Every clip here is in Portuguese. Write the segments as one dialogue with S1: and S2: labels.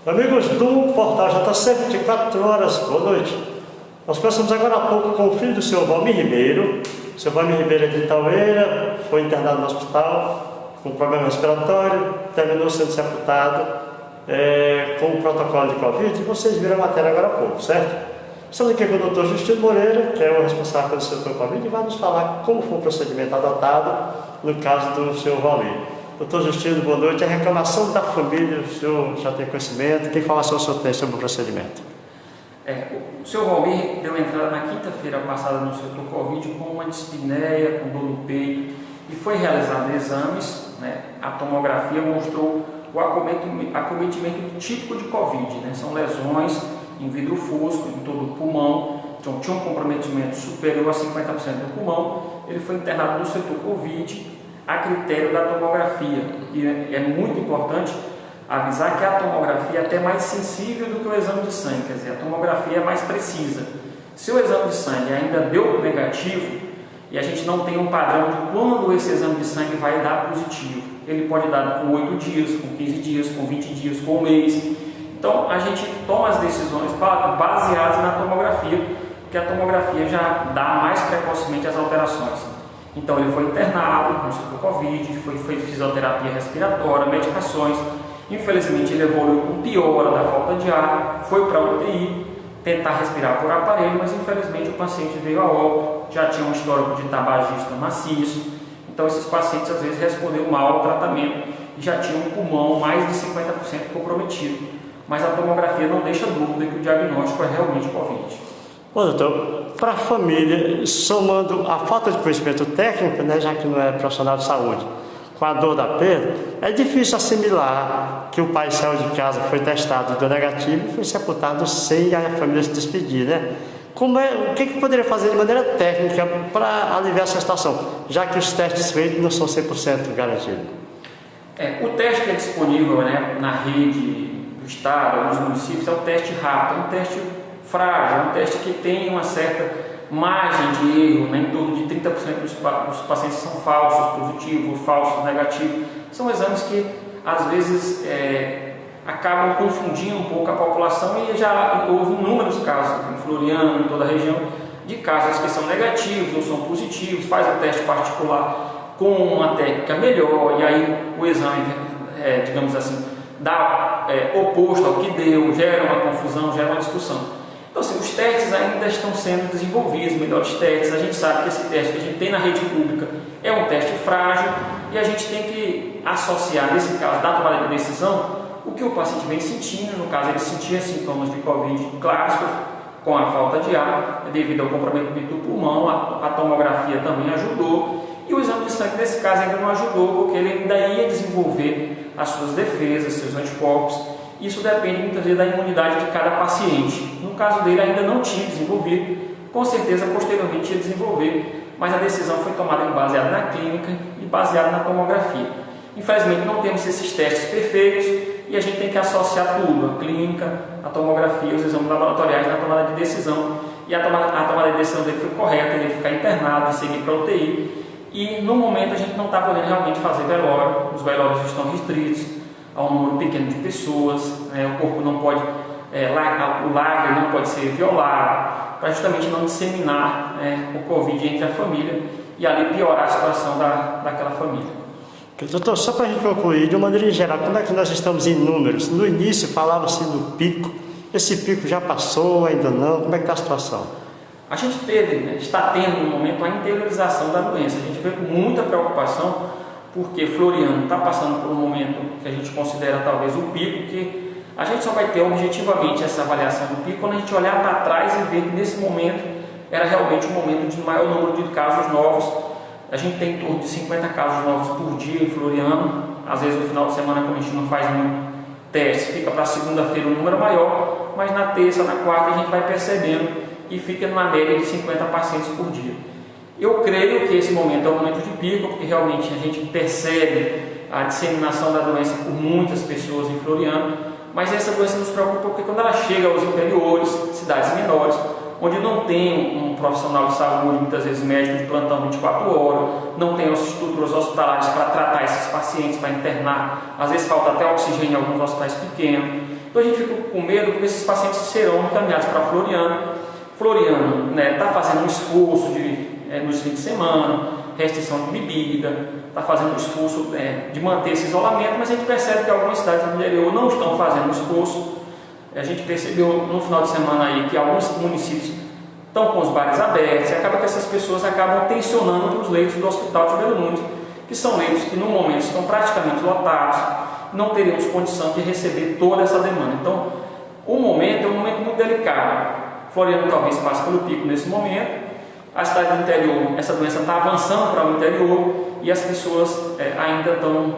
S1: Amigos do Portal JC, 24 horas, boa noite. Nós conversamos agora há pouco com o filho do senhor Valmir Ribeiro. O senhor Valmir Ribeiro é de Itaueira, foi internado no hospital com problema respiratório, terminou sendo sepultado com o protocolo de Covid, e vocês viram a matéria agora há pouco, certo? Estamos aqui com o Dr. Justino Moreira, que é o responsável pelo setor Covid, e vai nos falar como foi o procedimento adotado no caso do senhor Valmir. Doutor Justino, boa noite. A reclamação da família, o senhor já tem conhecimento? Que informação o senhor tem sobre o procedimento?
S2: O senhor Valmir deu entrada na quinta-feira passada no setor Covid com uma dispneia, com dor no peito, e foi realizado exames, a tomografia mostrou o acometimento típico de Covid, são lesões em vidro fosco, em todo o pulmão, então tinha um comprometimento superior a 50% do pulmão. Ele foi internado no setor Covid a critério da tomografia, e é muito importante avisar que a tomografia é até mais sensível do que o exame de sangue, quer dizer, a tomografia é mais precisa. Se o exame de sangue ainda deu negativo e a gente não tem um padrão de quando esse exame de sangue vai dar positivo, ele pode dar com 8 dias, com 15 dias, com 20 dias, com um mês. Então a gente toma as decisões baseadas na tomografia, porque a tomografia já dá mais precocemente as alterações. Então ele foi internado no setor Covid, foi fisioterapia respiratória, medicações. Infelizmente ele evoluiu com piora da falta de ar, foi para a UTI, tentar respirar por aparelho, mas infelizmente o paciente veio a óbito, já tinha um histórico de tabagista maciço. Então esses pacientes às vezes responderam mal ao tratamento e já tinham um pulmão mais de 50% comprometido. Mas a tomografia não deixa dúvida que o diagnóstico é realmente Covid.
S1: Bom, doutor, para a família, somando a falta de conhecimento técnico, já que não é profissional de saúde, com a dor da perda, é difícil assimilar que o pai saiu de casa, foi testado, deu negativo e foi sepultado sem a família se despedir, o que poderia fazer de maneira técnica para aliviar essa situação, já que os testes feitos não são 100% garantidos?
S2: O teste que é disponível na rede do estado, nos municípios, é o teste rápido, é um teste frágil, é um teste que tem uma certa margem de erro, em torno de 30% dos pacientes são falsos positivos, falsos negativos. São exames que às vezes acabam confundindo um pouco a população, e já houve inúmeros casos em Floriano, em toda a região, de casos que são negativos ou são positivos, faz o teste particular com uma técnica melhor, e aí o exame, digamos assim, dá oposto ao que deu, gera uma confusão, gera uma discussão. Então, assim, os testes ainda estão sendo desenvolvidos, melhores testes. A gente sabe que esse teste que a gente tem na rede pública é um teste frágil, e a gente tem que associar, nesse caso da tomada de decisão, o que o paciente vem sentindo. No caso, ele sentia sintomas de Covid clássicos, com a falta de ar, devido ao comprometimento do pulmão. A tomografia também ajudou, e o exame de sangue, nesse caso, ainda não ajudou, porque ele ainda ia desenvolver as suas defesas, seus anticorpos. Isso depende muitas vezes da imunidade de cada paciente. No caso dele ainda não tinha desenvolvido, com certeza posteriormente ia desenvolver, mas a decisão foi tomada baseada na clínica e baseada na tomografia. Infelizmente não temos esses testes perfeitos, e a gente tem que associar tudo, a clínica, a tomografia, os exames laboratoriais na tomada de decisão. E a tomada de decisão dele foi correta, ele ficar internado e seguir para a UTI. E no momento a gente não está podendo realmente fazer velório, os velórios estão restritos a um número pequeno de pessoas, o corpo não pode, o lagre não pode ser violado, para justamente não disseminar o Covid entre a família e ali piorar a situação daquela família.
S1: Doutor, só para a gente concluir, de uma maneira geral, como é que nós estamos em números? No início falava-se do pico, esse pico já passou, ainda não, como é que está a situação?
S2: A gente está tendo no momento a interiorização da doença. A gente vê com muita preocupação, porque Floriano está passando por um momento que a gente considera talvez o pico, que a gente só vai ter objetivamente essa avaliação do pico quando a gente olhar para trás e ver que nesse momento era realmente um momento de maior número de casos novos. A gente tem em torno de 50 casos novos por dia em Floriano. Às vezes no final de semana, quando a gente não faz muito teste, fica para segunda-feira um número maior, mas na terça, na quarta a gente vai percebendo e fica na média de 50 pacientes por dia. Eu creio que esse momento é um momento de pico, porque realmente a gente percebe a disseminação da doença por muitas pessoas em Floriano, mas essa doença nos preocupa porque quando ela chega aos interiores, cidades menores, onde não tem um profissional de saúde, muitas vezes médico de plantão 24 horas, não tem as estruturas hospitalares para tratar esses pacientes, para internar, às vezes falta até oxigênio em alguns hospitais pequenos. Então a gente fica com medo porque esses pacientes serão encaminhados para Floriano. Floriano está fazendo um esforço nos fins de semana, restrição de bebida, está fazendo um esforço de manter esse isolamento, mas a gente percebe que algumas cidades do interior não estão fazendo esforço. A gente percebeu no final de semana aí que alguns municípios estão com os bares abertos, e acaba que essas pessoas acabam tensionando os leitos do Hospital Tibério Nunes, que são leitos que no momento estão praticamente lotados, não teríamos condição de receber toda essa demanda. Então, o momento é um momento muito delicado. Floriano talvez passe pelo pico nesse momento, a cidade do interior, essa doença está avançando para o interior e as pessoas ainda estão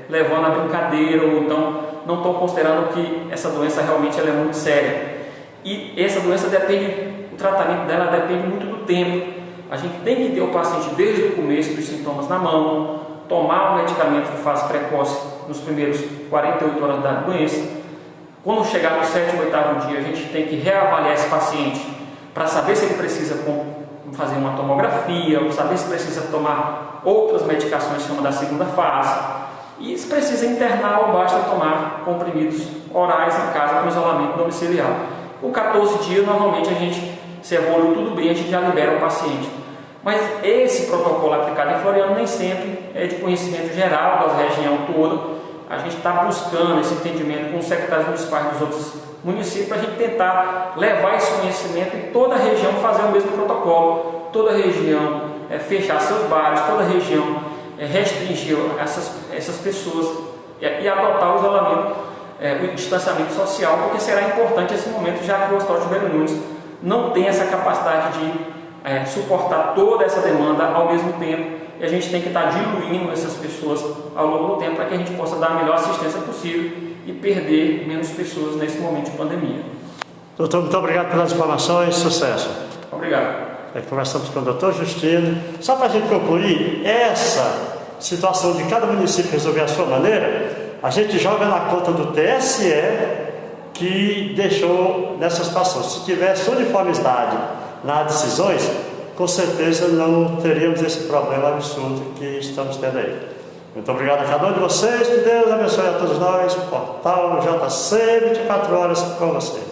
S2: levando a brincadeira, ou então não estão considerando que essa doença realmente ela é muito séria. E essa doença o tratamento dela depende muito do tempo. A gente tem que ter o paciente desde o começo dos sintomas na mão, tomar o medicamento de fase precoce nos primeiros 48 horas da doença. Quando chegar no 7º ou 8º dia, a gente tem que reavaliar esse paciente para saber se ele precisa fazer uma tomografia, ou saber se precisa tomar outras medicações, chama da segunda fase. E se precisa internar ou basta tomar comprimidos orais em casa com isolamento domiciliar. Com 14 dias, normalmente a gente, se evolui tudo bem, a gente já libera o paciente. Mas esse protocolo aplicado em Floriano nem sempre é de conhecimento geral da região toda. A gente está buscando esse entendimento com os secretários municipais dos outros municípios para a gente tentar levar esse conhecimento e toda a região fazer o mesmo protocolo. Toda a região fechar seus bares, toda a região restringir essas pessoas e adotar o isolamento, o distanciamento social, porque será importante esse momento, já que o Hospital Tibério Nunes não tem essa capacidade de suportar toda essa demanda ao mesmo tempo, e a gente tem que estar diluindo essas pessoas ao longo do tempo para que a gente possa dar a melhor assistência possível e perder menos pessoas nesse momento de pandemia.
S1: Doutor, muito obrigado pelas informações, sucesso.
S2: Obrigado.
S1: Conversamos com o doutor Justino. Só para a gente concluir, essa situação de cada município resolver a sua maneira, a gente joga na conta do TSE, que deixou nessa situação. Se tivesse uniformidade nas decisões, com certeza não teríamos esse problema absurdo que estamos tendo aí. Muito obrigado a cada um de vocês, que Deus abençoe a todos nós. Portal JC, 24 horas com vocês.